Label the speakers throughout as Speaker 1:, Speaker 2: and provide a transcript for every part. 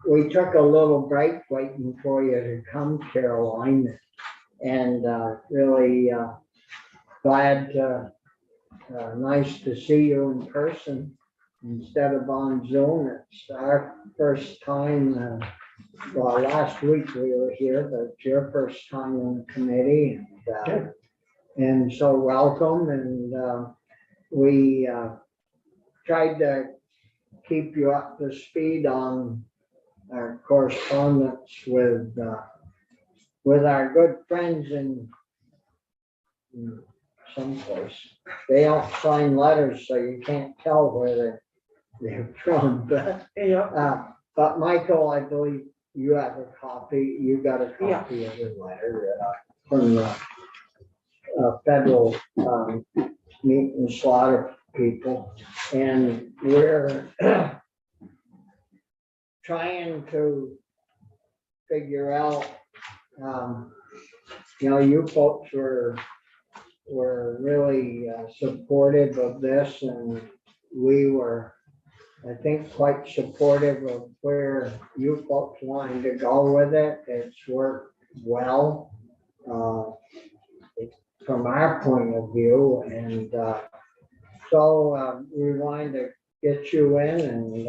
Speaker 1: We took a little break waiting for you to come, Caroline, and really glad, nice to see you in person instead of on Zoom. It's our first time, well, last week we were here, but it's your first time on the committee. And so welcome, and we tried to keep you up to speed on our correspondence with our good friends in some place. They don't sign letters, so you can't tell where they're from. But Michael, I believe you have a copy. You got a copy of the letter from the federal meat and slaughter people, and we're trying to figure out, you folks were really supportive of this, and we were, I think, quite supportive of where you folks wanted to go with it. It's worked well from our point of view, and so we wanted to get you in and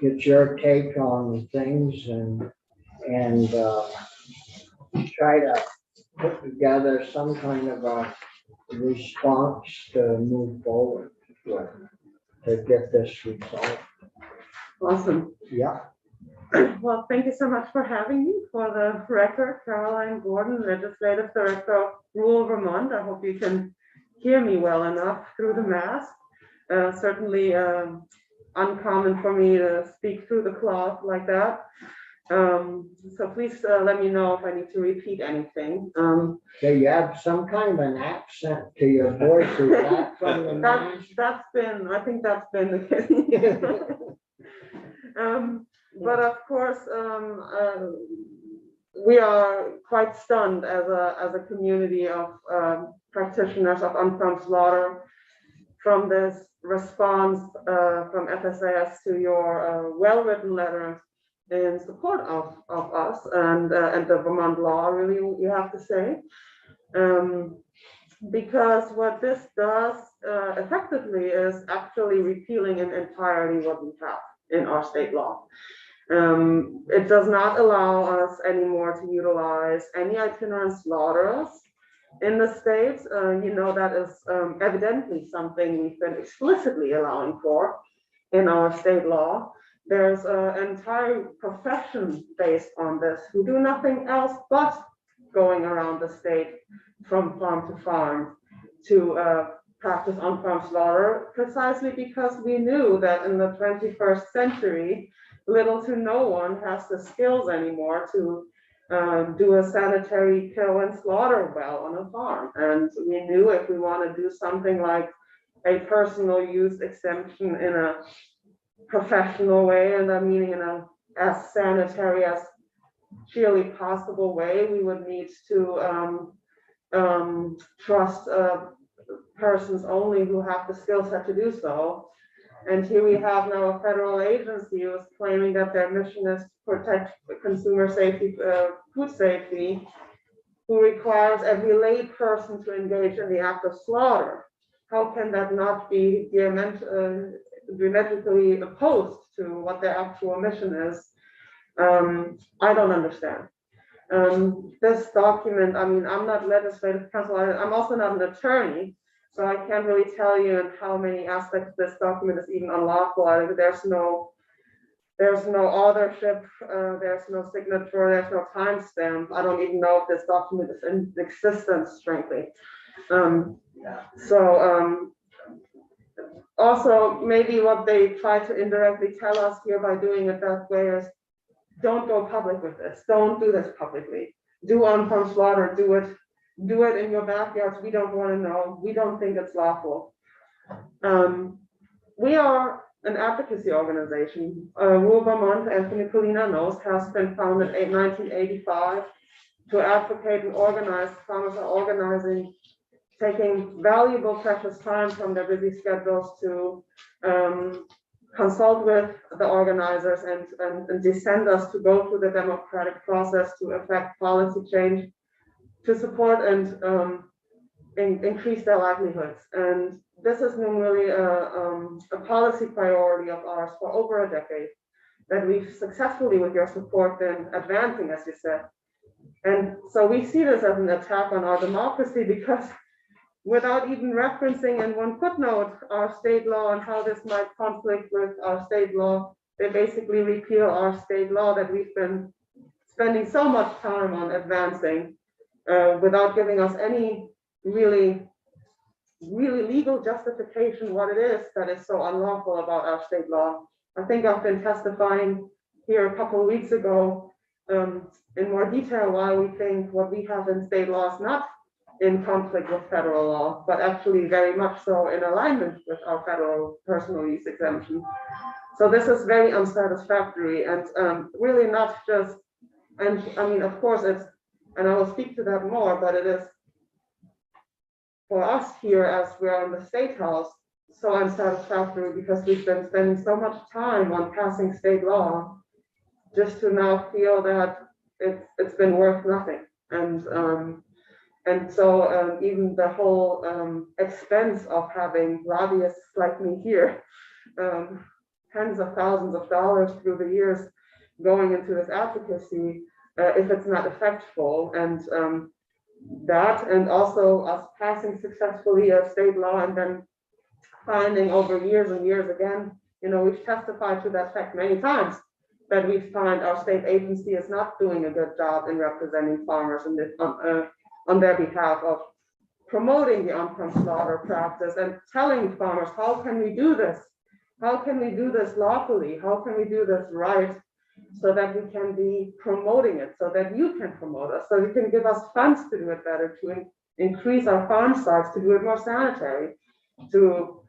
Speaker 1: get your take on things, and try to put together some kind of a response to move forward with, to get this resolved.
Speaker 2: Awesome.
Speaker 1: Yeah.
Speaker 2: Well, thank you so much for having me. For the record, Caroline Gordon, Legislative Director of Rural Vermont. I hope you can hear me well enough through the mask. Certainly uncommon for me to speak through the cloth like that. So please let me know if I need to repeat anything.
Speaker 1: So you have some kind of an accent to your voice. Is that from the mask?
Speaker 2: I think that's been the case. But of course, we are quite stunned as a community of practitioners of unfarmed slaughter from this response from FSAS to your well-written letter in support of us and the Vermont law, really, you have to say. Because what this does effectively is actually repealing in entirety what we have in our state law. It does not allow us anymore to utilize any itinerant slaughterers in the states. That is evidently something we've been explicitly allowing for in our state law. There's an entire profession based on this who do nothing else but going around the state from farm to farm to practice on-farm slaughter, precisely because we knew that in the 21st century, little to no one has the skills anymore to do a sanitary kill and slaughter well on a farm. And we knew if we want to do something like a personal use exemption in a professional way, and that meaning in a as sanitary as sheerly possible way, we would need to trust persons only who have the skill set to do so. And here we have now a federal agency who is claiming that their mission is to protect consumer safety, food safety, who requires every lay person to engage in the act of slaughter. How can that not be diametrically opposed to what their actual mission is? I don't understand. This document, I'm not legislative counsel, I'm also not an attorney, so I can't really tell you in how many aspects this document is even unlawful. There's no authorship, there's no signature, there's no timestamp. I don't even know if this document is in existence, frankly. Also, maybe what they try to indirectly tell us here by doing it that way is, don't go public with this. Don't do this publicly. Do on-farm slaughter. Do it in your backyards. We don't want to know. We don't think it's lawful. We are an advocacy organization. Rural Vermont, Anthony Polina knows, has been founded in 1985 to advocate and organize. Farmers are organizing, taking valuable, precious time from their busy schedules to consult with the organizers and send us to go through the democratic process to affect policy change, to support and increase their livelihoods. And this has been really a policy priority of ours for over a decade that we've successfully, with your support, been advancing, as you said. And so we see this as an attack on our democracy because without even referencing in one footnote our state law and how this might conflict with our state law, they basically repeal our state law that we've been spending so much time on advancing without giving us any really legal justification what it is that is so unlawful about our state law. I think I've been testifying here a couple of weeks ago in more detail why we think what we have in state law is not in conflict with federal law, but actually very much so in alignment with our federal personal use exemption. So this is very unsatisfactory and really not just, and I mean, of course it's, and I will speak to that more, but it is for us here as we're in the State House, so unsatisfactory because we've been spending so much time on passing state law just to now feel that it's been worth nothing. And so even the whole expense of having lobbyists like me here, tens of thousands of dollars through the years going into this advocacy, if it's not effectual, and that, and also us passing successfully a state law and then finding over years and years again, you know, we've testified to that fact many times, that we find our state agency is not doing a good job in representing farmers in this, on their behalf of promoting the on-farm slaughter practice and telling farmers, how can we do this? How can we do this lawfully? How can we do this right? So that we can be promoting it, so that you can promote us, so you can give us funds to do it better, to increase our farm sites, to do it more sanitary, to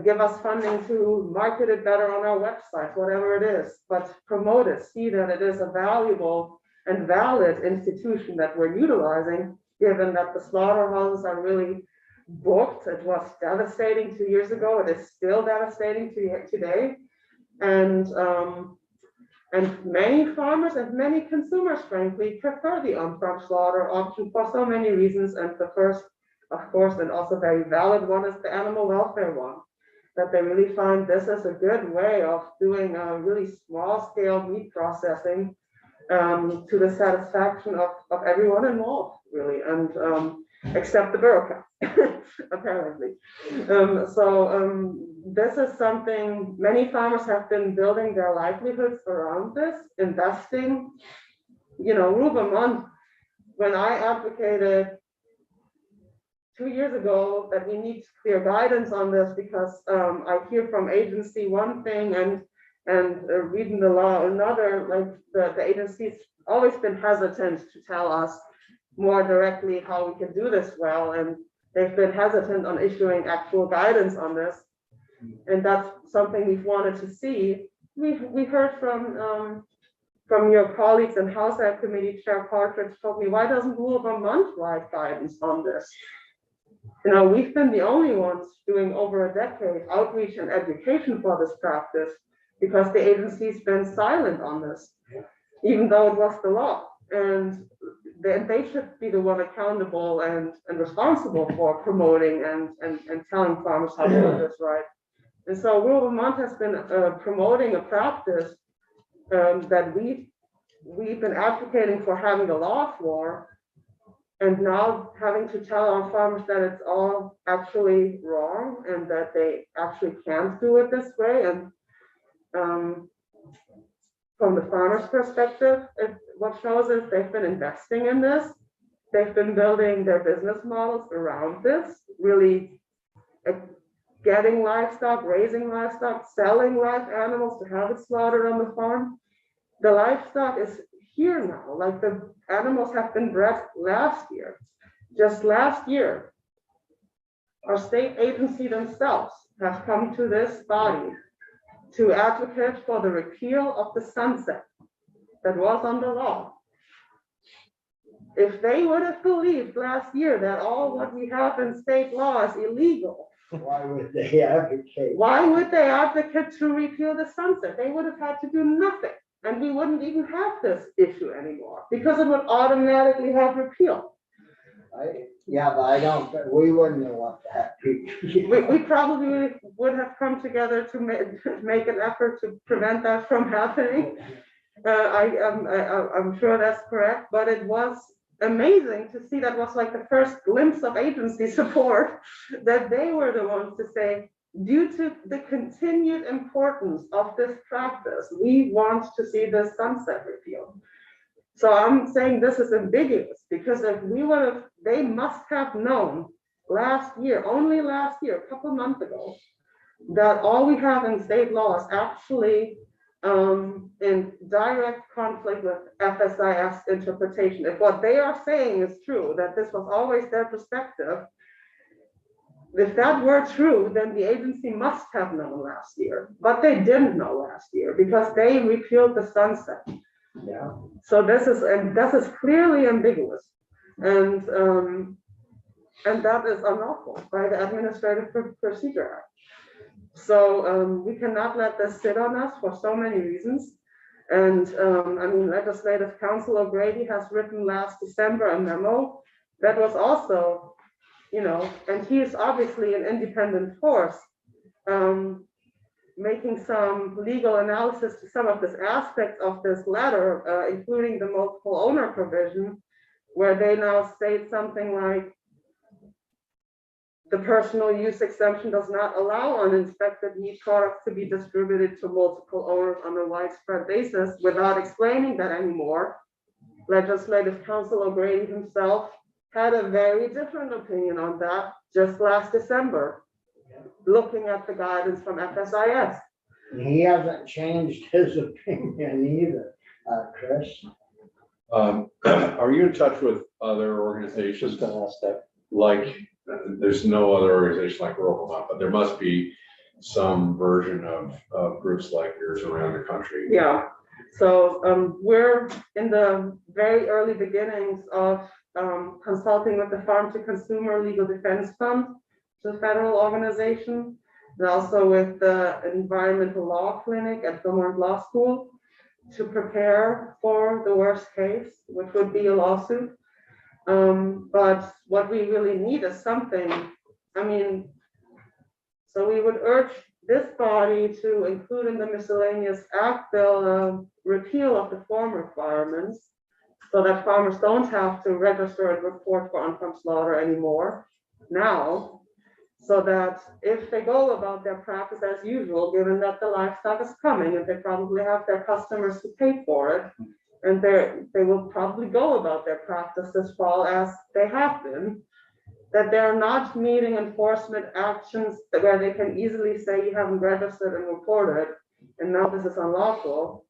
Speaker 2: give us funding to market it better on our website, whatever it is, but promote it, see that it is a valuable and valid institution that we're utilizing, given that the slaughterhouses are really booked. It was devastating 2 years ago. It is still devastating today. And many farmers and many consumers, frankly, prefer the on-farm slaughter option for so many reasons. And the first, of course, and also very valid one, is the animal welfare one, that they really find this is a good way of doing a really small-scale meat processing to the satisfaction of everyone involved, really, and except the bureaucrats, apparently. This is something many farmers have been building their livelihoods around this, investing. You know, Rubamont, when I advocated 2 years ago that we need clear guidance on this, because I hear from agency one thing and reading the law another, like the agency's always been hesitant to tell us more directly how we can do this well, and they've been hesitant on issuing actual guidance on this, and that's something we've wanted to see. We heard from your colleagues in House Ag Committee, Chair Partridge told me, why doesn't Rule of Vermont write guidance on this? You know, we've been the only ones doing over a decade outreach and education for this practice, because the agency's been silent on this, even though it was the law. And they should be the one accountable and responsible for promoting and telling farmers how to do this right. And so Rule of Vermont has been promoting a practice that we've been advocating for having a law for, and now having to tell our farmers that it's all actually wrong and that they actually can't do it this way. And from the farmers' perspective, what shows is they've been investing in this. They've been building their business models around this, really getting livestock, raising livestock, selling live animals to have it slaughtered on the farm. The livestock is here now, like the animals have been bred last year. Just last year, our state agency themselves have come to this body to advocate for the repeal of the sunset that was under law. If they would have believed last year that all what we have in state law is illegal,
Speaker 1: Why would they advocate?
Speaker 2: Why would they advocate to repeal the sunset? They would have had to do nothing, and we wouldn't even have this issue anymore because it would automatically have repealed.
Speaker 1: Yeah, but I don't, we wouldn't have want that.
Speaker 2: We probably would have come together to make an effort to prevent that from happening. I'm sure that's correct, but it was amazing to see. That was like the first glimpse of agency support, that they were the ones to say, due to the continued importance of this practice, we want to see the sunset repealed. So I'm saying this is ambiguous, because if we would have, they must have known only last year, a couple months ago, that all we have in state law is actually in direct conflict with FSIS interpretation. If what they are saying is true, that this was always their perspective, if that were true, then the agency must have known last year, but they didn't know last year because they repealed the sunset.
Speaker 1: Yeah.
Speaker 2: So this is clearly ambiguous, and that is unlawful by the Administrative Procedure Act. So we cannot let this sit on us for so many reasons. And I mean, Legislative Counsel O'Grady has written last December a memo that was also, and he is obviously an independent force, making some legal analysis to some of this aspects of this letter, including the multiple owner provision, where they now state something like, the personal use exemption does not allow uninspected meat products to be distributed to multiple owners on a widespread basis. Without explaining that anymore, Legislative Counsel O'Grady himself had a very different opinion on that just last December, looking at the guidance from FSIS.
Speaker 1: He hasn't changed his opinion either, Chris.
Speaker 3: Are you in touch with other organizations? Like, there's no other organization like Rural Vermont, but there must be some version of groups like yours around the country.
Speaker 2: Yeah. So we're in the very early beginnings of consulting with the Farm to Consumer Legal Defense Fund, the federal organization, and also with the Environmental Law Clinic at Vermont Law School, to prepare for the worst case, which would be a lawsuit. But what we really need is something, so we would urge this body to include in the Miscellaneous Act bill repeal of the form requirements, so that farmers don't have to register and report for on-farm slaughter anymore now, so that if they go about their practice as usual, given that the livestock is coming and they probably have their customers to pay for it, and they will probably go about their practice this fall as they have been, that they're not meeting enforcement actions where they can easily say you haven't registered and reported, and now this is unlawful,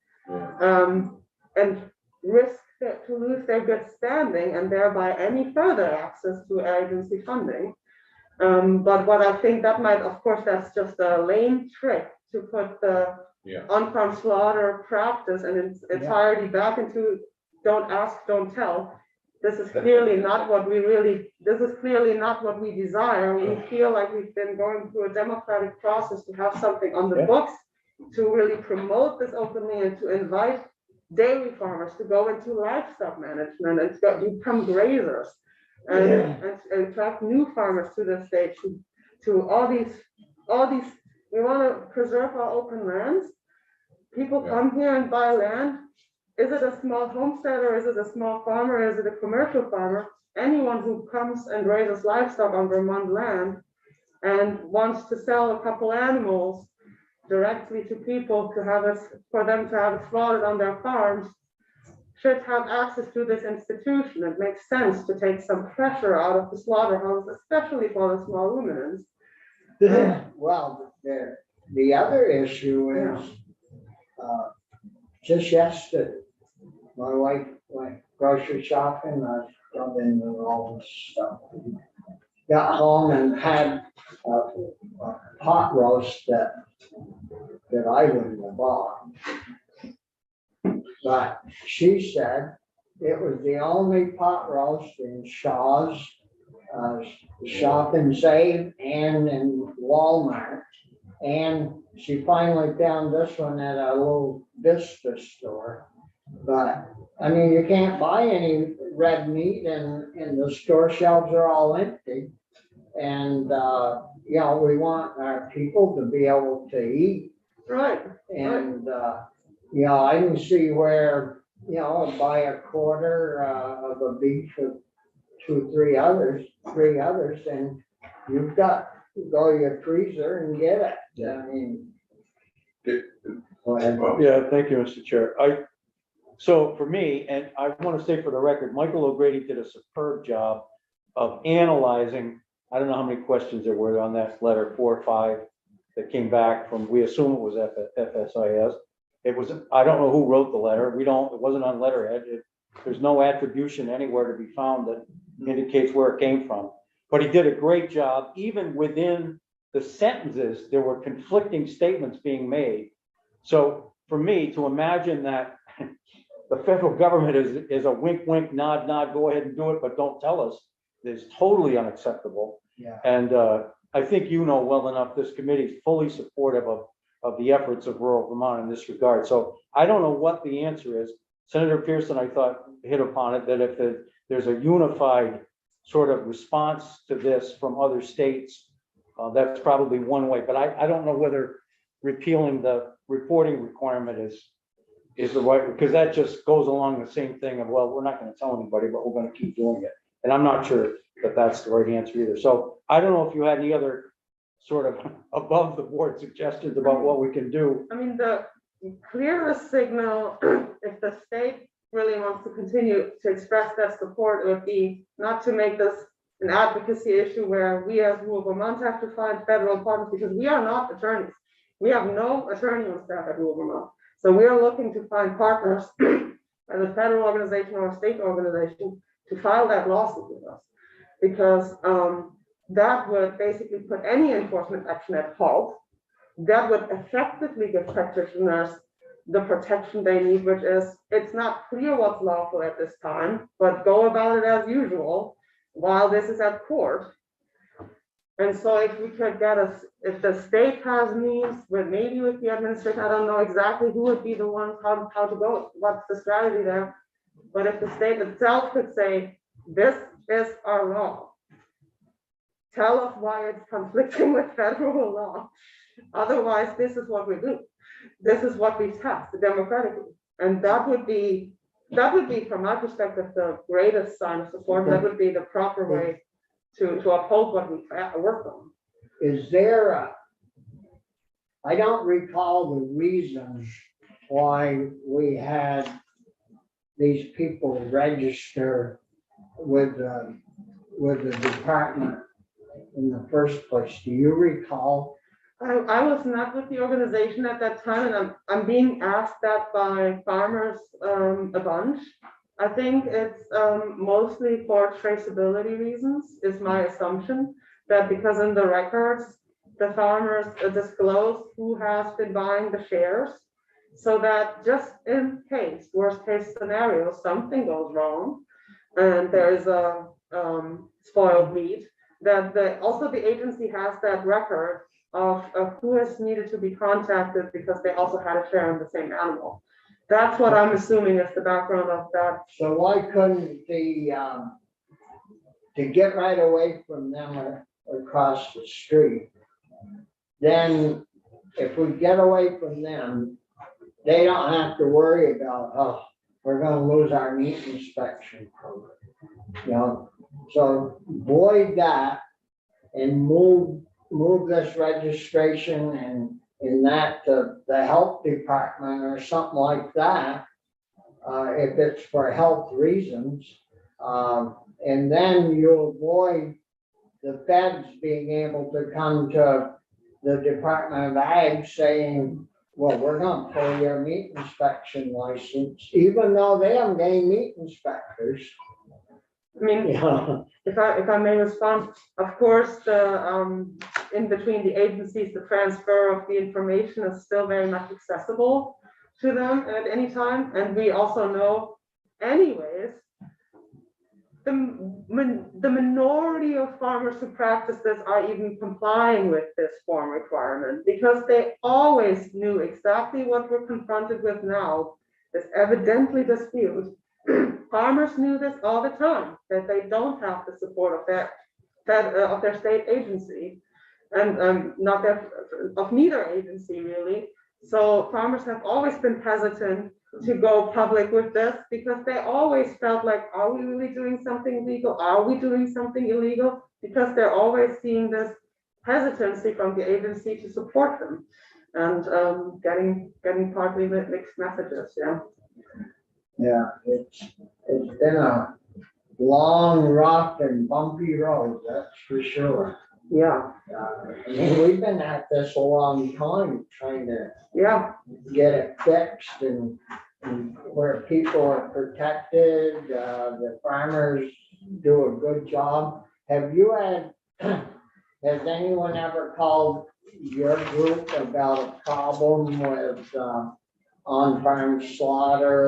Speaker 2: and risk to lose their good standing and thereby any further access to agency funding. But what I think that might, of course, that's just a lame trick to put the on-farm slaughter practice and its entirety back into don't ask, don't tell. This is clearly not what we desire. We feel like we've been going through a democratic process to have something on the books to really promote this openly and to invite dairy farmers to go into livestock management and to become grazers and attract new farmers to the state, to all these, we want to preserve our open lands. People come here and buy land. Is it a small homesteader? Is it a small farmer? Is it a commercial farmer? Anyone who comes and raises livestock on Vermont land and wants to sell a couple animals directly to people to have it, for them to have it slaughtered on their farms, should have access to this institution. It makes sense to take some pressure out of the slaughterhouses, especially for the small ruminants.
Speaker 1: Well, the other issue is just yesterday, my wife went grocery shopping. I was rubbing all this stuff. Got home and had a pot roast that I wouldn't have bought. But she said it was the only pot roast in Shaw's Shop and Save and in Walmart. And she finally found this one at a little Vista store. But, I mean, you can't buy any red meat and the store shelves are all empty. And, you know, we want our people to be able to eat.
Speaker 2: Right.
Speaker 1: And, you know, I can see where, you know, buy a quarter of a beef of three others, and you've got, go to your freezer and get it. I mean. Go ahead.
Speaker 4: Yeah, thank you, Mr. Chair. So for me, and I want to say for the record, Michael O'Grady did a superb job of analyzing, I don't know how many questions there were on that letter, 4 or 5 that came back from, we assume it was FSIS. It was, I don't know who wrote the letter. It wasn't on letterhead. There's no attribution anywhere to be found that indicates where it came from. But he did a great job. Even within the sentences, there were conflicting statements being made. So for me to imagine that the federal government is a wink, wink, nod, nod, go ahead and do it, but don't tell us, is totally unacceptable.
Speaker 1: Yeah.
Speaker 4: And I think you know well enough, this committee is fully supportive of the efforts of rural Vermont in this regard. So I don't know what the answer is. Senator Pearson, I thought, hit upon it, that if there's a unified sort of response to this from other states, that's probably one way. But I don't know whether repealing the reporting requirement is the right, because that just goes along the same thing of, well, we're not going to tell anybody, but we're going to keep doing it. And I'm not sure that that's the right answer either. So I don't know if you had any other sort of above the board suggestions about what we can do.
Speaker 2: I mean, the clearest signal, if the state really wants to continue to express that support, it would be not to make this an advocacy issue where we as rural Vermont have to find federal partners, because we are not attorneys. We have no attorney on staff at rural Vermont. So we are looking to find partners as a federal organization or a state organization to file that lawsuit with us, because that would basically put any enforcement action at halt. That would effectively give practitioners the protection they need, which is, it's not clear what's lawful at this time, but go about it as usual while this is at court. And so if we could get us, if the state has means with maybe with the administration, I don't know exactly who would be the ones, how to go, what's the strategy there. But if the state itself could say, this is our law, tell us why it's conflicting with federal law. Otherwise, this is what we do. This is what we test democratically. And that would be, from my perspective, the greatest sign of support. That would be the proper way to uphold what we work on.
Speaker 1: Is there I don't recall the reasons why we had these people register with the department in the first place. Do you recall?
Speaker 2: I was not with the organization at that time, and I'm being asked that by farmers a bunch. I think it's mostly for traceability reasons, is my assumption, that because in the records, the farmers disclose who has been buying the shares, so that just in case, worst case scenario, something goes wrong, and there is a spoiled meat, that also the agency has that record of who has needed to be contacted because they also had a share in the same animal. That's what I'm assuming is the background of that.
Speaker 1: So why couldn't the, to get right away from them across the street, then if we get away from them, they don't have to worry about, oh, we're gonna lose our meat inspection program. You know, so void that and move this registration and in that the health department or something like that, if it's for health reasons, and then you avoid the feds being able to come to the Department of Ag saying, well, we're gonna pull your meat inspection license, even though they haven't any meat inspectors.
Speaker 2: I mean,
Speaker 1: Yeah.
Speaker 2: if I may respond, of course, the in between the agencies, the transfer of the information is still very much accessible to them at any time. And we also know anyways the minority of farmers who practice this are even complying with this form requirement because they always knew exactly what we're confronted with now, this evidently dispute. Farmers knew this all the time, that they don't have the support of their state agency and not that of neither agency really. So farmers have always been hesitant to go public with this because they always felt like, are we really doing something legal? Are we doing something illegal? Because they're always seeing this hesitancy from the agency to support them and getting partly mixed messages. Yeah.
Speaker 1: Yeah, it's been a long, rough and bumpy road, that's for sure.
Speaker 2: Yeah.
Speaker 1: I mean, we've been at this a long time trying to
Speaker 2: Yeah.
Speaker 1: get it fixed and where people are protected, the farmers do a good job. Have you had, has anyone ever called your group about a problem with on-farm slaughter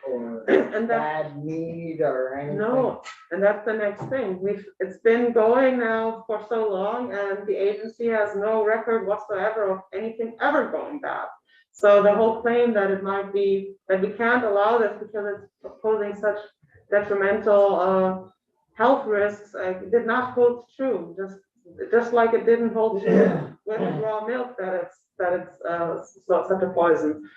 Speaker 1: or
Speaker 2: And that,
Speaker 1: bad meat or anything?
Speaker 2: no, and that's the next thing. It's been going now for so long and the agency has no record whatsoever of anything ever going bad. So the whole claim that it might be, that we can't allow this because it's posing such detrimental health risks, did not hold true. Just like it didn't hold true with raw milk that it's such a poison.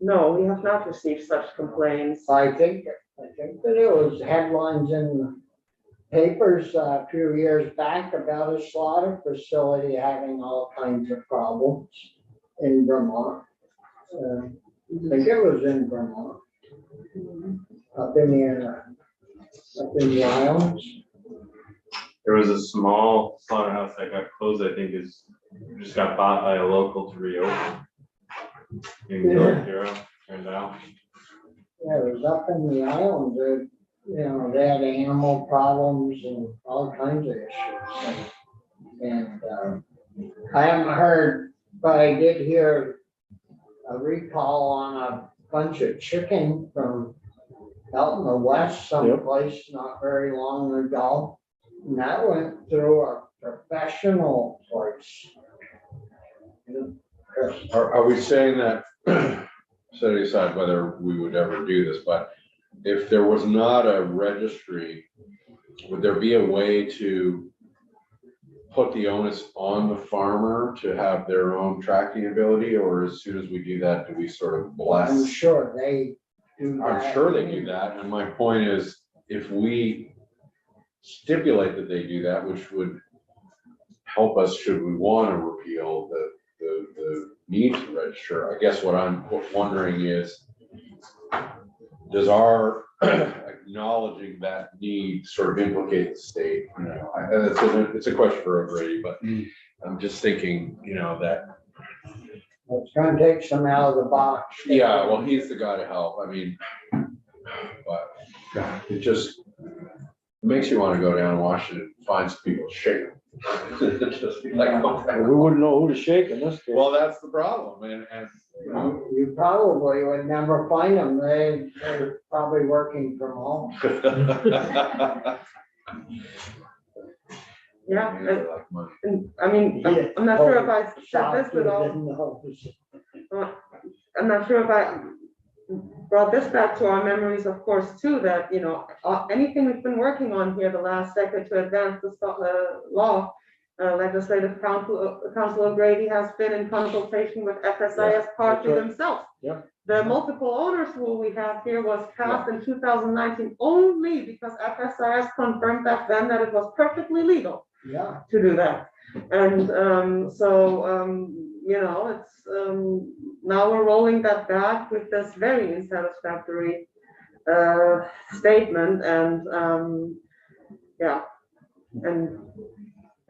Speaker 2: No, we have not received such complaints.
Speaker 1: I think that it was headlines in the papers a few years back about a slaughter facility having all kinds of problems in Vermont. I think it was in Vermont, up in the islands.
Speaker 5: There was a small slaughterhouse that got closed, I think just got bought by a local to reopen. In North Hero, turned out.
Speaker 1: Yeah, it was up in the islands. They had animal problems and all kinds of issues. And I haven't heard, but I did hear a recall on a bunch of chicken from out in the west someplace not very long ago. And that went through a professional place.
Speaker 3: Are we saying that, setting aside whether we would ever do this, but if there was not a registry, would there be a way to put the onus on the farmer to have their own tracking ability, or as soon as we do that, do we sort of bless?
Speaker 1: I'm sure they do that.
Speaker 3: I'm sure they do that, and my point is, if we stipulate that they do that, which would help us should we want to repeal the need to register, I guess what I'm wondering is, does our acknowledging that need sort of implicate the state? It's a question for O'Grady, but I'm just thinking, that.
Speaker 1: It's gonna take some out of the box.
Speaker 3: Yeah, well, he's the guy to help. I mean, but God, it just makes you want to go down to Washington and find some people to shake them. Just be like, okay.
Speaker 4: We wouldn't know who to shake in this case.
Speaker 3: Well, that's the problem, and
Speaker 1: You probably would never find them. They're probably working from home.
Speaker 2: Yeah,
Speaker 3: They like money.
Speaker 2: and I mean, I'm not sure if I said this at all. I'm not sure if I brought this back to our memories, of course, too, that, anything we've been working on here the last decade to advance the law, legislative council O'Grady has been in consultation with FSIS partly
Speaker 4: right.
Speaker 2: themselves.
Speaker 4: Yeah.
Speaker 2: The multiple owners rule we have here was passed in 2019 only because FSIS confirmed back then that it was perfectly legal
Speaker 1: Yeah,
Speaker 2: to do that. And it's now we're rolling that back with this very unsatisfactory statement.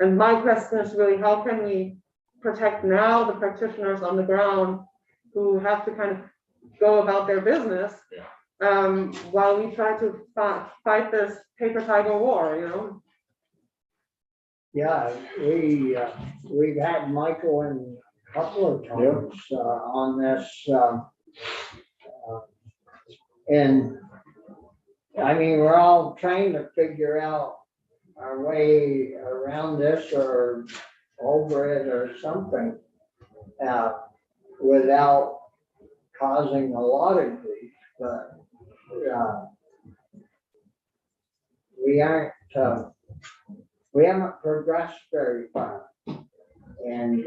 Speaker 2: And my question is really, how can we protect now the practitioners on the ground who have to kind of go about their business while we try to fight this paper tiger war,
Speaker 1: yeah, we've had Michael in a couple of times on this. And I mean, we're all trying to figure out our way around this or over it or something, without causing a lot of grief, but, we aren't, we haven't progressed very far. And,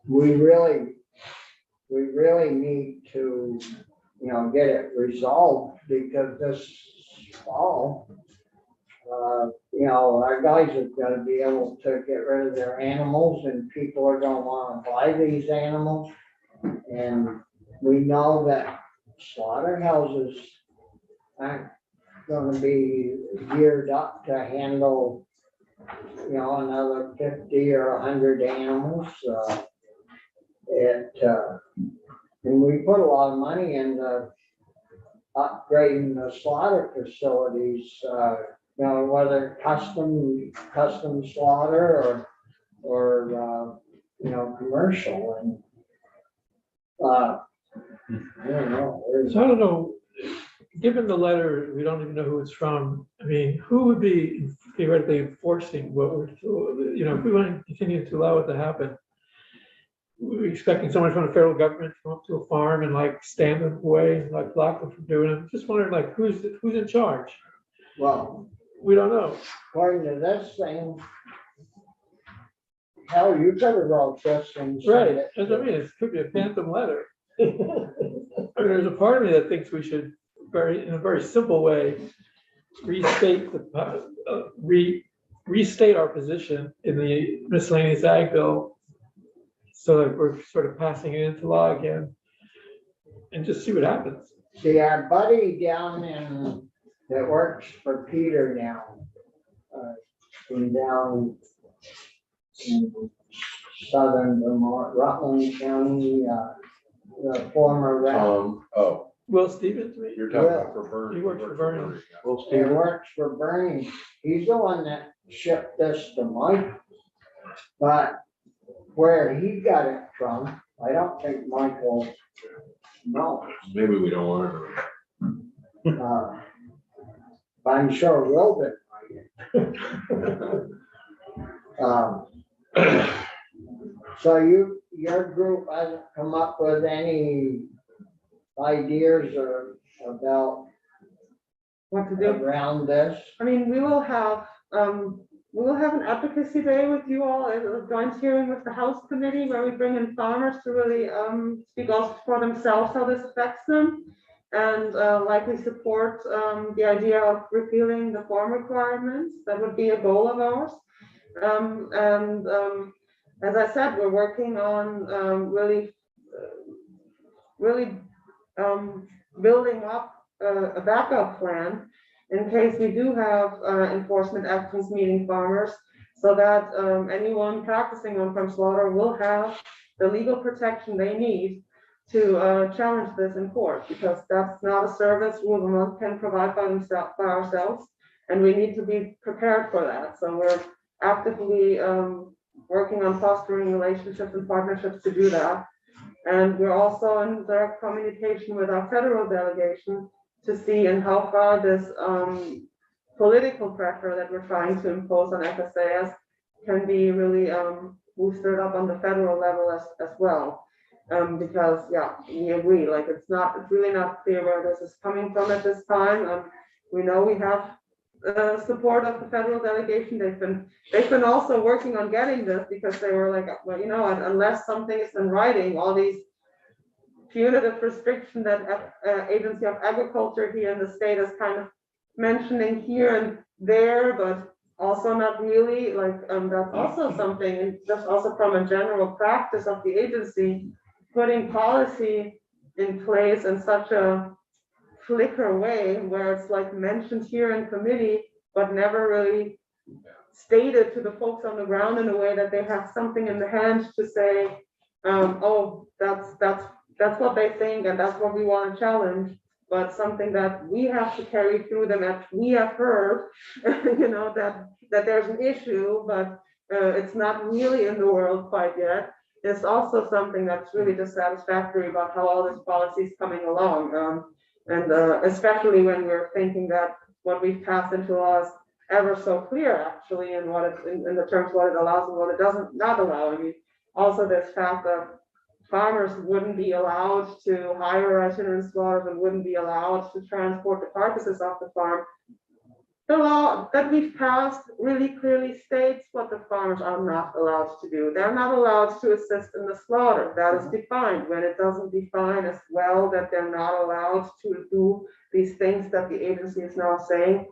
Speaker 1: we really need to, get it resolved, because this fall, our guys have got to be able to get rid of their animals, and people are gonna wanna buy these animals. And we know that slaughterhouses aren't gonna be geared up to handle, another 50 or 100 animals. And we put a lot of money into upgrading the slaughter facilities, whether custom slaughter or commercial. And I don't know.
Speaker 6: So I don't know, given the letter, we don't even know who it's from. I mean, who would be theoretically enforcing what we're, if we want to continue to allow it to happen? We're expecting someone from the federal government to come up to a farm and like stand in the way, and like block them from doing it. Just wondering, like, who's in charge?
Speaker 1: Well,
Speaker 6: We don't know.
Speaker 1: according to this thing, hell, you could have wrote this and said
Speaker 6: Right,
Speaker 1: it.
Speaker 6: that's what I mean, it could be a phantom letter. I mean, there's a part of me that thinks we should in a very simple way, restate restate our position in the miscellaneous ag bill, so that we're sort of passing it into law again, and just see what happens.
Speaker 1: See, our buddy down that works for Peter now, from down in southern Vermont, Rutland County, the former rep.
Speaker 6: Will Stevens, maybe?
Speaker 3: You're talking about for Bernie.
Speaker 6: He works for Bernie.
Speaker 4: Well,
Speaker 1: He
Speaker 4: Steve,
Speaker 1: works for Bernie. He's the one that shipped this to Mike. But where he got it from, I don't think Michael knows.
Speaker 3: Maybe we don't want to.
Speaker 1: But I'm sure Will did. So your group hasn't come up with any ideas or about
Speaker 2: What to do?
Speaker 1: around this?
Speaker 2: I mean, we will have an advocacy day with you all, a joint hearing with the House Committee, where we bring in farmers to really speak also for themselves how this affects them, and likely support the idea of repealing the form requirements. That would be a goal of ours. As I said, we're working on really building up a backup plan in case we do have enforcement actions meeting farmers, so that anyone practicing on-farm slaughter will have the legal protection they need to challenge this in court, because that's not a service we Vermont can provide by ourselves, and we need to be prepared for that. So we're actively working on fostering relationships and partnerships to do that. And we're also in direct communication with our federal delegation to see in how far this political pressure that we're trying to impose on FSAS can be really boosted up on the federal level as well. Because yeah, we agree, like it's really not clear where this is coming from at this time. We know we have support of the federal delegation. They've been also working on getting this, because they were like, well, unless something is in writing, all these punitive restrictions that Agency of Agriculture here in the state is kind of mentioning here and there, but also not really, like that's also something, just also from a general practice of the agency, putting policy in place in such a flicker way, where it's like mentioned here in committee, but never really stated to the folks on the ground in a way that they have something in the hands to say, oh, that's what they think, and that's what we want to challenge, but something that we have to carry through them, that we have heard, that there's an issue, but it's not really in the world quite yet. It's also something that's really dissatisfactory about how all this policy is coming along. And especially when we're thinking that what we've passed into law is ever so clear, actually, in what it, in the terms what it allows and what it doesn't not allow. I mean, also this fact that farmers wouldn't be allowed to hire itinerant slaughters and wouldn't be allowed to transport the carcasses off the farm. The law that we've passed really clearly states what the farmers are not allowed to do. They're not allowed to assist in the slaughter. That is defined. When it doesn't define as well that they're not allowed to do these things that the agency is now saying,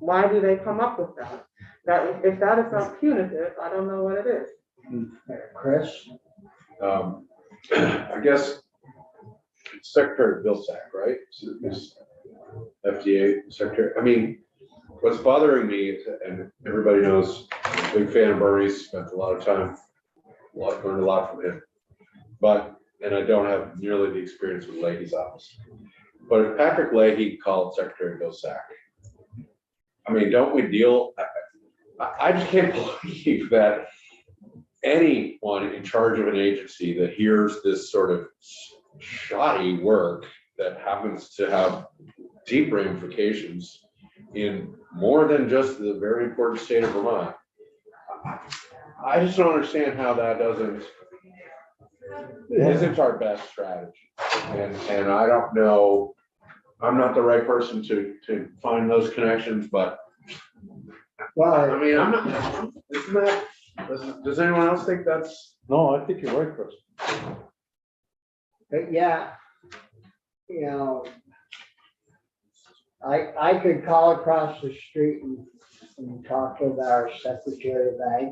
Speaker 2: why do they come up with that? That if that is not punitive, I don't know what it is.
Speaker 1: Chris?
Speaker 3: I guess Secretary Vilsack, right? Is FDA Secretary. I mean, what's bothering me, and everybody knows, I'm a big fan of Bernie's, spent a lot of time, learned a lot from him. But, and I don't have nearly the experience with Leahy's office. But if Patrick Leahy called Secretary Vilsack, I mean, don't we deal, I just can't believe that anyone in charge of an agency that hears this sort of shoddy work that happens to have deep ramifications in more than just the very important state of Vermont. I just don't understand how that isn't our best strategy. And I don't know, I'm not the right person to find those connections, but
Speaker 1: Well,
Speaker 3: I mean, I'm not, isn't that, does anyone else think that's?
Speaker 4: No, I think you're right, Chris.
Speaker 1: but yeah, you know, I could call across the street and talk with our Secretary of Ag.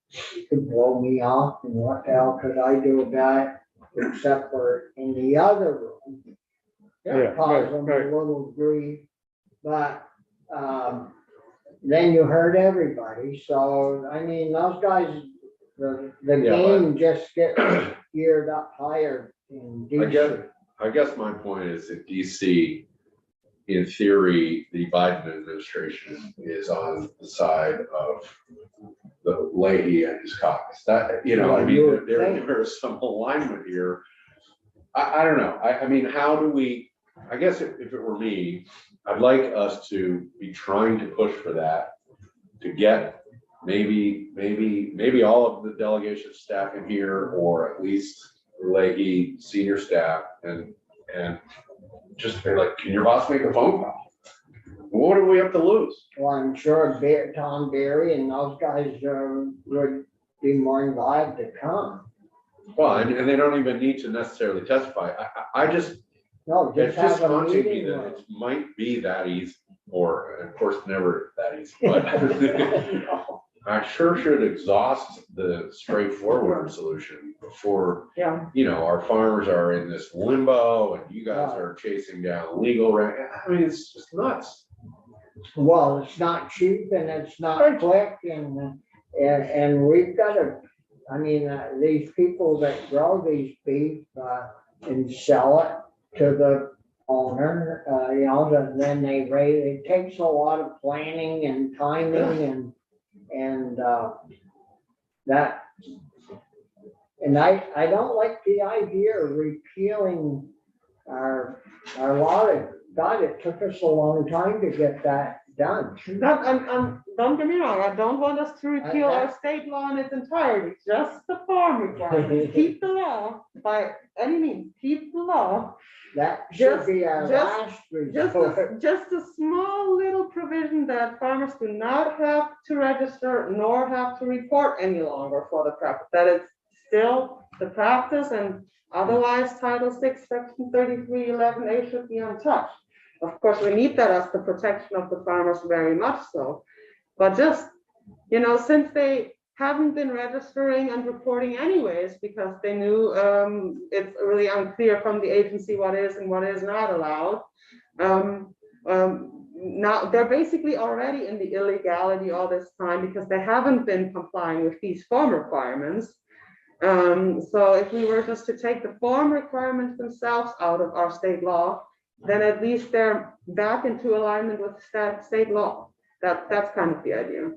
Speaker 1: He could blow me off, and what the hell could I do about it, except for in the other room?
Speaker 4: Yeah,
Speaker 1: Cause them a
Speaker 4: right.
Speaker 1: little grief, but, then you hurt everybody, so, I mean, those guys, the
Speaker 3: Yeah,
Speaker 1: game just gets geared up higher in DC.
Speaker 3: I guess my point is that DC, in theory, the Biden administration is on the side of the Leahy and his caucus. That, you know, I mean, there is some alignment here. I don't know. I mean, how do we, I guess if it were me, I'd like us to be trying to push for that, to get maybe all of the delegation staff in here, or at least Leahy senior staff, and just be like, can your boss make a phone call? What do we have to lose?
Speaker 1: Well, I'm sure Tom Berry and those guys would be more than glad to come.
Speaker 3: Well, and they don't even need to necessarily testify. I just,
Speaker 1: No,
Speaker 3: it's
Speaker 1: just
Speaker 3: just
Speaker 1: have a
Speaker 3: haunting me
Speaker 1: meeting
Speaker 3: that
Speaker 1: with
Speaker 3: it might be that easy, or of course, never that easy, but I sure should exhaust the straightforward solution before,
Speaker 2: Yeah.
Speaker 3: you know, our farmers are in this limbo and you guys are chasing down legal, I mean, it's just nuts.
Speaker 1: Well, it's not cheap and it's not quick, and we've got to, I mean, these people that grow these beef and sell it to the owner, you know, then they raise, it takes a lot of planning and timing and that, and I don't like the idea of repealing our law. God, it took us a long time to get that done.
Speaker 2: Don't get me wrong, I don't want us to repeal our state law in its entirety, just the farm requirements. Keep the law by any means, keep the law.
Speaker 1: That should be our
Speaker 2: Just-
Speaker 1: last resort.
Speaker 2: Just a small little provision that farmers do not have to register nor have to report any longer for the practice. That is still the practice, and otherwise Title VI, Section 3311A should be untouched. Of course, we need that as the protection of the farmers very much so. But just, you know, since they haven't been registering and reporting anyways, because they knew it's really unclear from the agency what is and what is not allowed. Now they're basically already in the illegality all this time because they haven't been complying with these form requirements. So if we were just to take the form requirements themselves out of our state law, then at least they're back into alignment with state law. That's kind of the idea.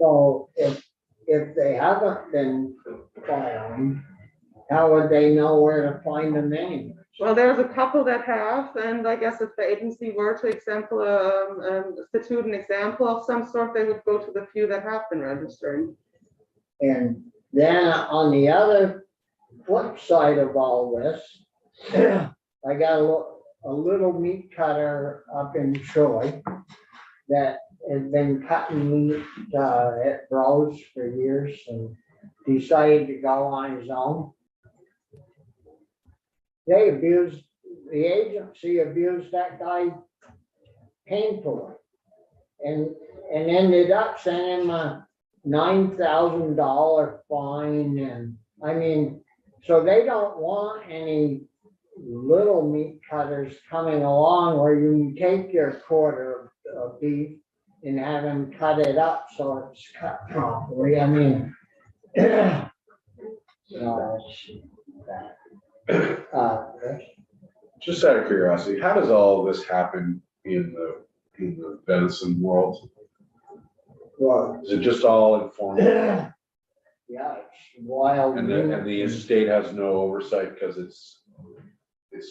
Speaker 1: So if they haven't been filing, how would they know where to find the name?
Speaker 2: Well, there's a couple that have, and I guess if the agency were to institute an example of some sort, they would go to the few that have been registered.
Speaker 1: And then on the other flip side of all this, I got a little meat cutter up in Troy that has been cutting meat at Bros for years and decided to go on his own. The agency abused that guy painfully and ended up sending him a $9,000 fine. And I mean, so they don't want any little meat cutters coming along where you can take your quarter of beef and have them cut it up so it's cut properly. I mean,
Speaker 3: Just out of curiosity, how does all this happen in the venison world?
Speaker 1: well,
Speaker 3: Is it just all informal?
Speaker 1: yeah, it's wild.
Speaker 3: And the estate has no oversight because it's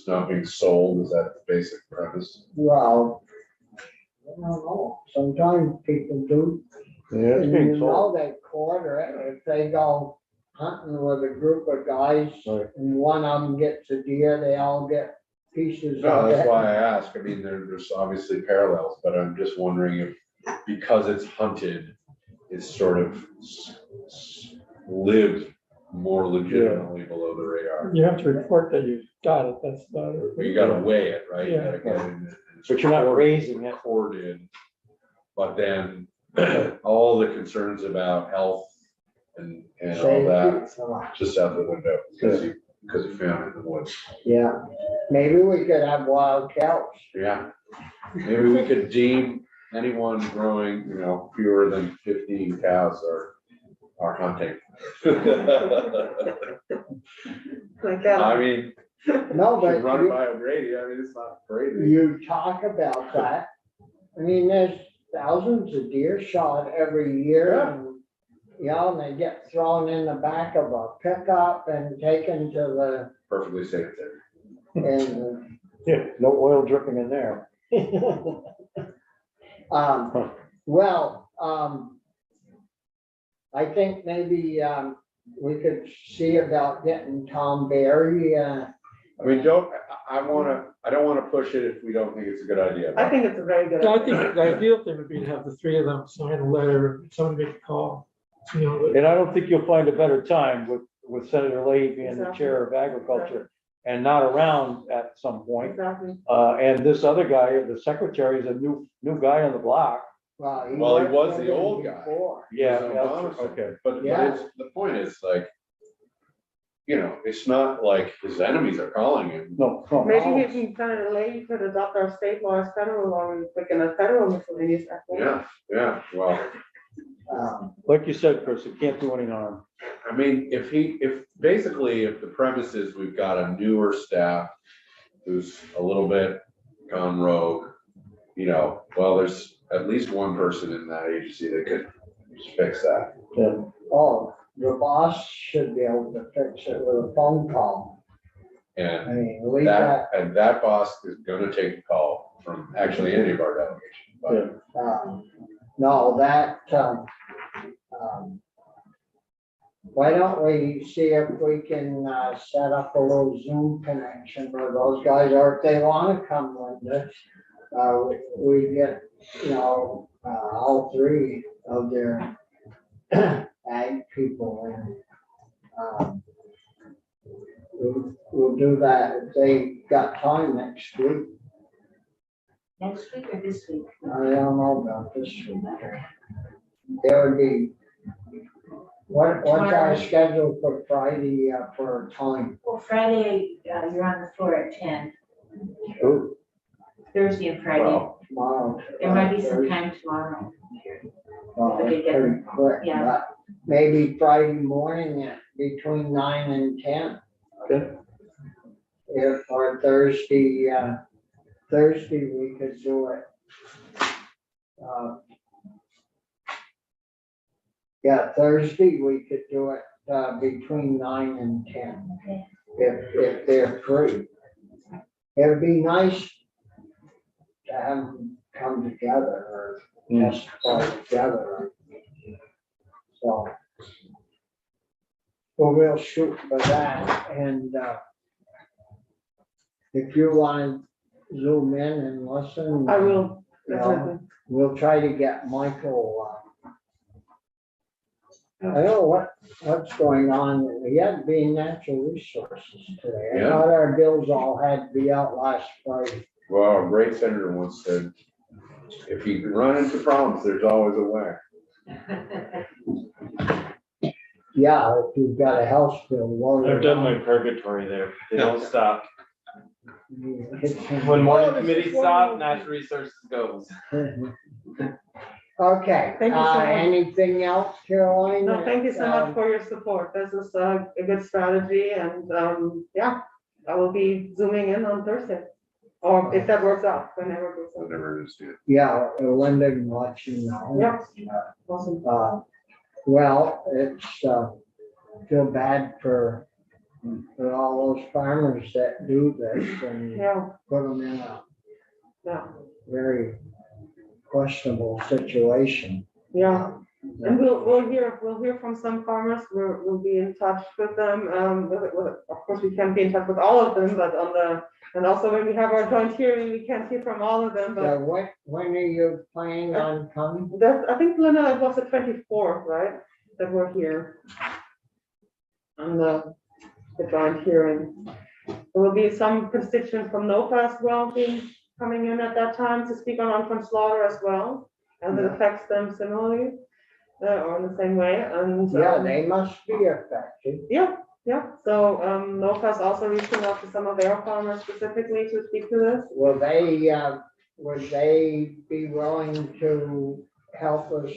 Speaker 3: not being sold? Is that the basic premise?
Speaker 1: Well, I don't know. Sometimes people do.
Speaker 4: Yeah, it's
Speaker 1: And
Speaker 4: being
Speaker 1: you
Speaker 4: sold.
Speaker 1: know they quarter it. If they go hunting with a group of guys
Speaker 4: Right.
Speaker 1: and one of them gets a deer, they all get pieces
Speaker 3: No,
Speaker 1: of
Speaker 3: that's
Speaker 1: it.
Speaker 3: why I ask. I mean, there's obviously parallels, but I'm just wondering if, because it's hunted, it's sort of lived more legitimately below the radar.
Speaker 6: You have to report that you've got it, that's about it.
Speaker 3: But you gotta weigh it, right? You
Speaker 6: Yeah.
Speaker 3: gotta get it in.
Speaker 4: But you're not raising it.
Speaker 3: Recorded, but then all the concerns about health and all that, just out the window, because you found it in the woods.
Speaker 1: Yeah, maybe we could have wild cows.
Speaker 3: Yeah, maybe we could deem anyone growing, fewer than 15 cows are hunting.
Speaker 2: Like that.
Speaker 3: I mean,
Speaker 1: No,
Speaker 3: should run it
Speaker 1: but
Speaker 3: by O'Grady. I mean, it's not crazy.
Speaker 1: you talk about that. I mean, there's thousands of deer shot every year.
Speaker 3: Yeah.
Speaker 1: And and they get thrown in the back of a pickup and taken to
Speaker 3: Perfectly sanitary.
Speaker 1: and
Speaker 4: Yeah, no oil dripping in there.
Speaker 1: Well, I think maybe, we could see about getting Tom Barry,
Speaker 3: I mean, I don't wanna push it if we don't think it's a good idea.
Speaker 2: I think it's a very good.
Speaker 6: So I
Speaker 2: idea.
Speaker 6: think the ideal thing would be to have the three of them sign a letter, somebody make a call.
Speaker 4: And I don't think you'll find a better time with Senator Leahy being the
Speaker 2: Exactly.
Speaker 4: chair of agriculture and not around at some point.
Speaker 2: Exactly.
Speaker 4: And this other guy, the secretary, is a new guy on the block.
Speaker 3: Well, he
Speaker 1: worked
Speaker 3: was
Speaker 1: with
Speaker 3: the
Speaker 1: him
Speaker 3: old guy.
Speaker 1: before.
Speaker 4: Yeah,
Speaker 3: So
Speaker 4: that's-
Speaker 3: honestly,
Speaker 4: okay.
Speaker 3: But
Speaker 1: Yeah.
Speaker 3: the point is like, it's not like his enemies are calling him.
Speaker 4: No,
Speaker 2: Maybe even Senator Leahy could adopt our state law as federal law and put in a federal miscellaneous act.
Speaker 3: Yeah, well,
Speaker 4: like you said, Chris, it can't do any harm.
Speaker 3: I mean, if the premise is we've got a newer staff who's a little bit gone rogue, well, there's at least one person in that agency that could fix that.
Speaker 1: Oh, the boss should be able to fix it with a phone call. I
Speaker 3: And
Speaker 1: mean, we got,
Speaker 3: that boss is gonna take a call from actually any of our delegations, but
Speaker 1: no, why don't we see if we can, set up a little Zoom connection where those guys are, if they wanna come with us. We get, all three of their ag people and, we'll do that if they got time next week.
Speaker 7: Next week or this week?
Speaker 1: I don't know about this week. There would be, what's our schedule for Friday, for time?
Speaker 7: Well, Friday, you're on the floor at 10.
Speaker 4: Ooh.
Speaker 7: Thursday and Friday.
Speaker 3: well,
Speaker 1: Tomorrow.
Speaker 7: There might be some time tomorrow.
Speaker 1: Well, it's pretty quick,
Speaker 7: Yeah.
Speaker 1: but maybe Friday morning at between 9 and 10.
Speaker 4: Okay.
Speaker 1: If, or Thursday we could do it. Yeah, Thursday we could do it between 9 and 10, if they're free. It would be nice to have them come together or testify together. So, well, we'll shoot for that, and if you want to zoom in and listen.
Speaker 2: I will,
Speaker 1: you know,
Speaker 2: definitely.
Speaker 1: We'll try to get Michael. I don't know what's going on. He had to be in natural resources today. I
Speaker 3: Yeah.
Speaker 1: thought our bills all had to be out last Friday.
Speaker 3: Well, our great senator once said, if you can run into problems, there's always a way.
Speaker 1: Yeah, if you've got a house bill. well,
Speaker 5: I've done my purgatory there. They don't stop.
Speaker 1: When
Speaker 5: When
Speaker 2: Oh,
Speaker 5: one
Speaker 2: this
Speaker 5: committee
Speaker 2: is
Speaker 5: stops,
Speaker 2: wonderful.
Speaker 5: natural resources goes.
Speaker 1: Okay,
Speaker 2: Thank you so much.
Speaker 1: anything else, Caroline?
Speaker 2: No, thank you so much for your support. This is a good strategy and, yeah, I will be zooming in on Thursday. Or if that works out, whenever it goes
Speaker 3: I
Speaker 2: out.
Speaker 3: never understood.
Speaker 1: Yeah, Linda can let you know.
Speaker 2: Yeah. Awesome.
Speaker 1: Well, it's, feel bad for all those farmers that do this and
Speaker 2: Yeah,
Speaker 1: put them in a
Speaker 2: yeah,
Speaker 1: very questionable situation.
Speaker 2: yeah. And we'll hear from some farmers. We'll be in touch with them. Of course, we can't be in touch with all of them, but and also when we have our joint hearing, we can't hear from all of them, but.
Speaker 1: So when are you planning on coming?
Speaker 2: I think, Lena, it was the 24th, right, that we're here. On the joint hearing. There will be some constituents from NOPA as well coming in at that time to speak on unfund slaughter as well, as it affects them similarly, or in the same way, and.
Speaker 1: Yeah, they must be affected.
Speaker 2: Yeah, so, NOPA is also reaching out to some of their farmers specifically to speak to this.
Speaker 1: Would they be willing to help us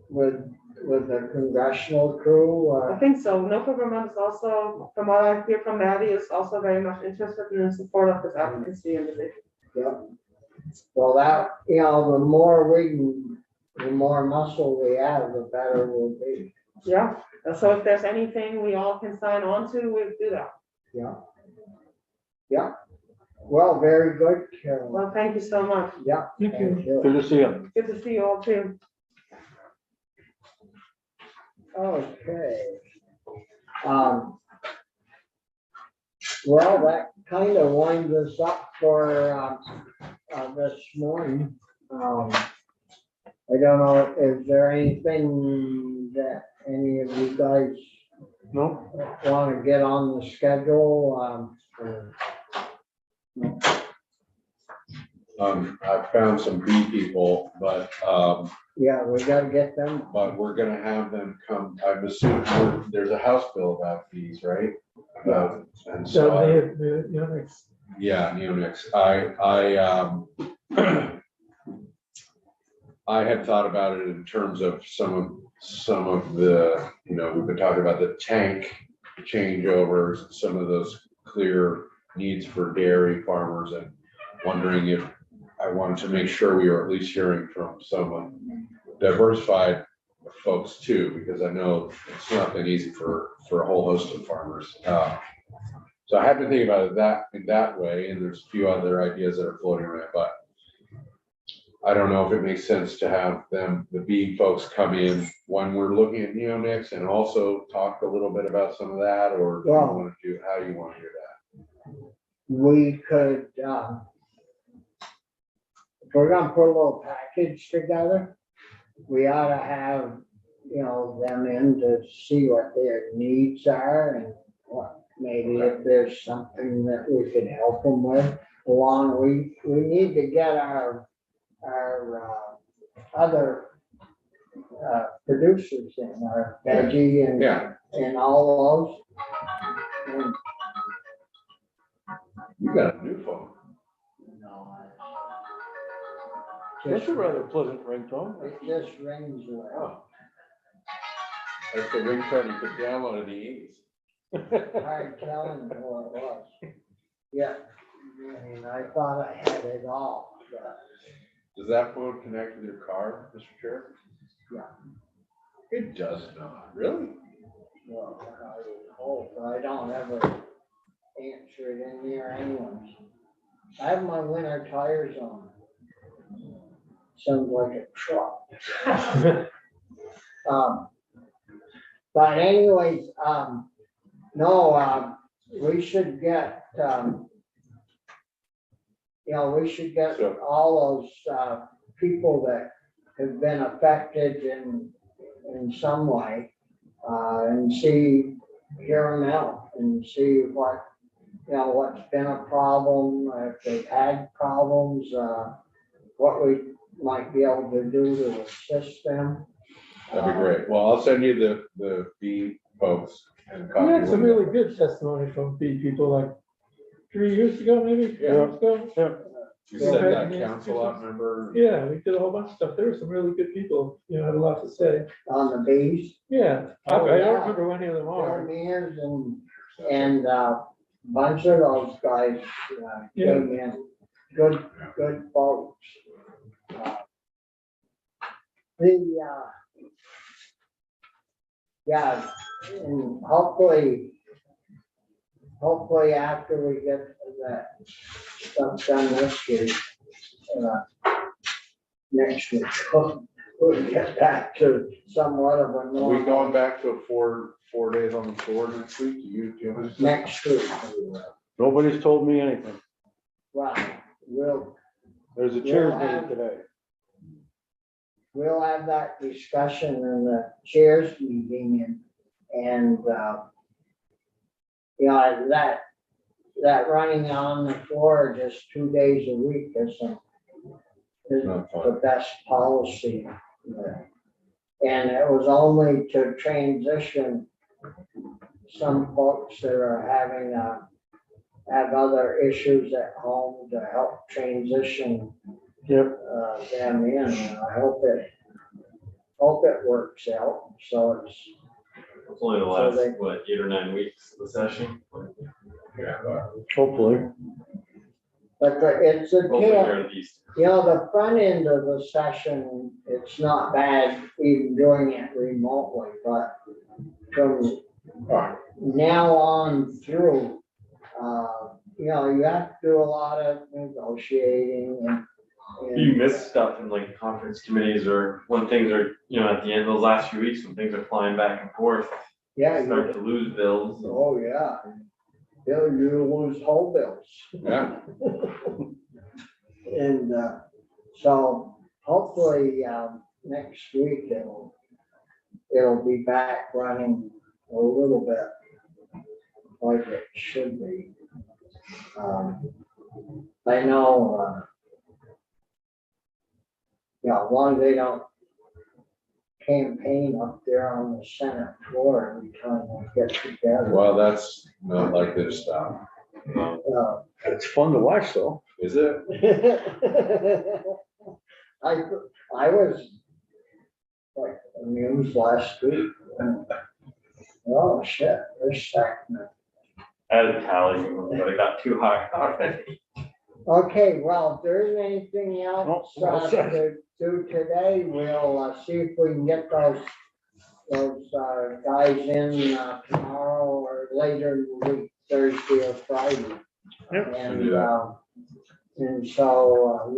Speaker 1: with the congressional crew?
Speaker 2: I think so. NOPA Vermont is also, from what I hear from Maddie, is also very much interested and in support of this advocacy individual.
Speaker 1: Yeah. Well, that, the more muscle we have, the better we'll be.
Speaker 2: Yeah, so if there's anything we all can sign on to, we'll do that.
Speaker 1: Yeah. Well, very good, Carol.
Speaker 2: Well, thank you so much.
Speaker 1: Yeah.
Speaker 6: Thank you.
Speaker 4: Good to see you.
Speaker 2: Good to see you all too.
Speaker 1: Okay. Well, that kind of winds us up for this morning. I don't know, is there anything that any of you guys
Speaker 4: No?
Speaker 1: want to get on the schedule?
Speaker 3: I found some bee people, but,
Speaker 1: Yeah, we gotta get them.
Speaker 3: we're gonna have them come, I'm assuming, there's a House bill about bees, right? And
Speaker 6: So
Speaker 3: so,
Speaker 6: it's
Speaker 3: yeah, neonics, I had thought about it in terms of some of the, we've been talking about the tank changeovers, some of those clear needs for dairy farmers, and wondering if I wanted to make sure we were at least hearing from some diversified folks too, because I know it's not been easy for a whole host of farmers. So I have to think about it in that way, and there's a few other ideas that are floating around, but I don't know if it makes sense to have the bee folks come in when we're looking at neonics and also talk a little bit about some of that, or do you
Speaker 1: Well-
Speaker 3: want to do, how do you want to do that?
Speaker 1: We could, if we're gonna put a little package together, we ought to have, them in to see what their needs are and what, maybe if there's something that we could help them with along. We need to get our other producers in, our veggie and.
Speaker 3: Yeah.
Speaker 1: And all those. And,
Speaker 3: You got a new phone.
Speaker 4: That's a rather pleasant ringtone.
Speaker 1: It just rings away.
Speaker 3: Oh. That's the ringtone you could download in the eighties.
Speaker 1: Hard telling who it was. Yeah, I mean, I thought I had it all, but
Speaker 3: Does that phone connect with your car, Mr. Chair?
Speaker 1: Yeah.
Speaker 3: It does not, really?
Speaker 1: Well, I would hope, but I don't ever answer it in there anyways. I have my winter tires on. Sounds like a truck. But anyways, no, we should get, we should get
Speaker 3: Sure.
Speaker 1: all those, people that have been affected in some way, and hear them out and see what's been a problem, if they've had problems, what we might be able to do to assist them.
Speaker 3: That'd be great. Well, I'll send you the B folks and
Speaker 6: We
Speaker 3: copy.
Speaker 6: had some
Speaker 3: one.
Speaker 6: really good testimony from people like 3 years ago, maybe, 4 years ago.
Speaker 4: Yeah.
Speaker 3: You said that council out member.
Speaker 6: Yeah, we did a whole bunch of stuff. There were some really good people, had a lot to say.
Speaker 1: On the bees,
Speaker 6: Yeah, I
Speaker 1: Oh,
Speaker 6: don't
Speaker 1: yeah.
Speaker 6: remember who any of them
Speaker 1: Bill
Speaker 6: are.
Speaker 1: Mears and bunch of those guys came in, good folks. Yeah, and hopefully after we get that stuff done this year, next week, we'll get back to somewhat of a
Speaker 3: Are we
Speaker 1: normal
Speaker 3: going back to 4 days on the board next week? Do you have any-
Speaker 1: next week.
Speaker 4: Nobody's told me anything.
Speaker 1: Well,
Speaker 4: There's a chairs
Speaker 1: Yeah.
Speaker 4: meeting today.
Speaker 1: we'll have that discussion in the chairs meeting and that running on the floor just 2 days a week isn't
Speaker 3: Not
Speaker 1: the
Speaker 3: fun.
Speaker 1: best policy. And it was only to transition some folks that are having, have other issues at home to help transition
Speaker 4: Yep.
Speaker 1: them in. And I hope it works out, so it's,
Speaker 5: It's only the
Speaker 1: So they-
Speaker 5: last, what, 8 or 9 weeks of the session?
Speaker 3: Yeah,
Speaker 4: Hopefully.
Speaker 1: but it's a
Speaker 5: Hopefully
Speaker 1: tail.
Speaker 5: here at least.
Speaker 1: The front end of the session, it's not bad even doing it remotely, but from now on through, you have to do a lot of negotiating and.
Speaker 5: You miss stuff in like conference committees or when things are, at the end of those last few weeks, when things are flying back and forth,
Speaker 1: Yeah,
Speaker 5: you start to lose bills.
Speaker 1: oh, yeah. You lose whole bills.
Speaker 3: yeah.
Speaker 1: And so hopefully next week it'll be back running a little bit like it should be. I know, as long as they don't campaign up there on the Senate floor every time we get together.
Speaker 3: Well, that's not like this stuff.
Speaker 4: It's fun to watch though.
Speaker 3: Is it?
Speaker 1: I was like amused last week. Oh, shit, they're stacking it.
Speaker 5: I had a tally, but it got too high already.
Speaker 1: Okay, well, if there isn't anything else
Speaker 4: No, well said.
Speaker 1: to do today, we'll see if we can get those guys in tomorrow or later in the week, Thursday or Friday.
Speaker 4: Yep.
Speaker 1: And
Speaker 3: Do that.
Speaker 1: and so